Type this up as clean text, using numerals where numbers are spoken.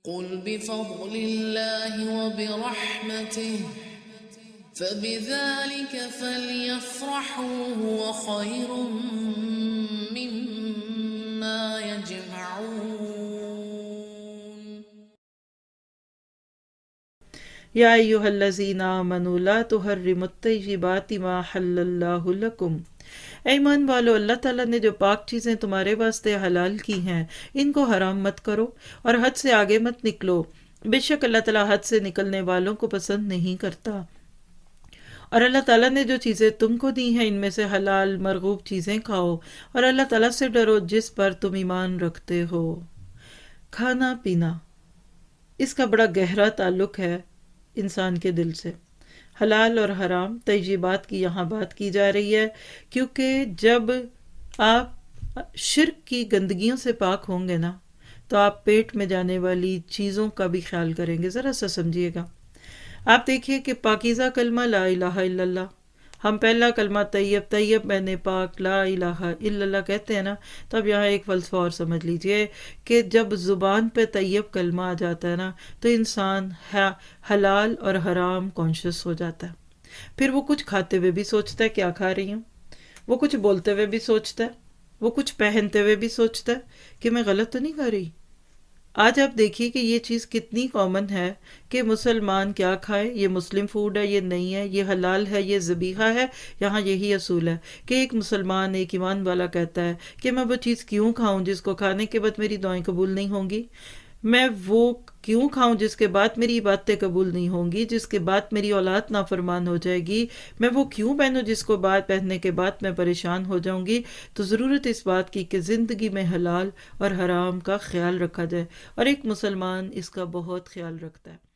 قل بفضل الله وبرحمته فبذلك فليفرحوا هو خير مما يجمعون یا ایہا الذین آمنوا لا تحرموا الطیبات ما حل اللہ لکم، اے ایمان والو، اللہ تعالیٰ نے جو پاک چیزیں تمہارے واسطے حلال کی ہیں ان کو حرام مت کرو اور حد سے آگے مت نکلو، بے شک اللہ تعالیٰ حد سے نکلنے والوں کو پسند نہیں کرتا۔ اور اللہ تعالیٰ نے جو چیزیں تم کو دی ہیں ان میں سے حلال مرغوب چیزیں کھاؤ اور اللہ تعالیٰ سے ڈرو جس پر تم ایمان رکھتے ہو۔ کھانا پینا، اس کا بڑا گہرا تعلق ہے انسان کے دل سے۔ حلال اور حرام طیبات کی یہاں بات کی جا رہی ہے، کیونکہ جب آپ شرک کی گندگیوں سے پاک ہوں گے نا تو آپ پیٹ میں جانے والی چیزوں کا بھی خیال کریں گے۔ ذرا سا سمجھیے گا، آپ دیکھیے کہ پاکیزہ کلمہ لا الہ الا اللہ، ہم پہلا کلمہ طیب طیب میں نے پاک لا الہ الا اللہ کہتے ہیں نا، تو اب یہاں ایک فلسفہ اور سمجھ لیجئے کہ جب زبان پہ طیب کلمہ آ جاتا ہے نا تو انسان حلال اور حرام کانشیس ہو جاتا ہے۔ پھر وہ کچھ کھاتے ہوئے بھی سوچتا ہے کیا کھا رہی ہوں، وہ کچھ بولتے ہوئے بھی سوچتا ہے، وہ کچھ پہنتے ہوئے بھی سوچتا ہے کہ میں غلط تو نہیں کھا رہی۔ آج آپ دیکھیے کہ یہ چیز کتنی کامن ہے کہ مسلمان کیا کھائے، یہ مسلم فوڈ ہے، یہ نہیں ہے، یہ حلال ہے، یہ ذبیحہ ہے۔ یہاں یہی اصول ہے کہ ایک مسلمان، ایک ایمان والا کہتا ہے کہ میں وہ چیز کیوں کھاؤں جس کو کھانے کے بعد میری دعائیں قبول نہیں ہوں گی، میں وہ کیوں کھاؤں جس کے بعد میری عبادتیں قبول نہیں ہوں گی، جس کے بعد میری اولاد نافرمان ہو جائے گی، میں وہ کیوں پہنوں جس کو بعد پہننے کے بعد میں پریشان ہو جاؤں گی۔ تو ضرورت اس بات کی کہ زندگی میں حلال اور حرام کا خیال رکھا جائے، اور ایک مسلمان اس کا بہت خیال رکھتا ہے۔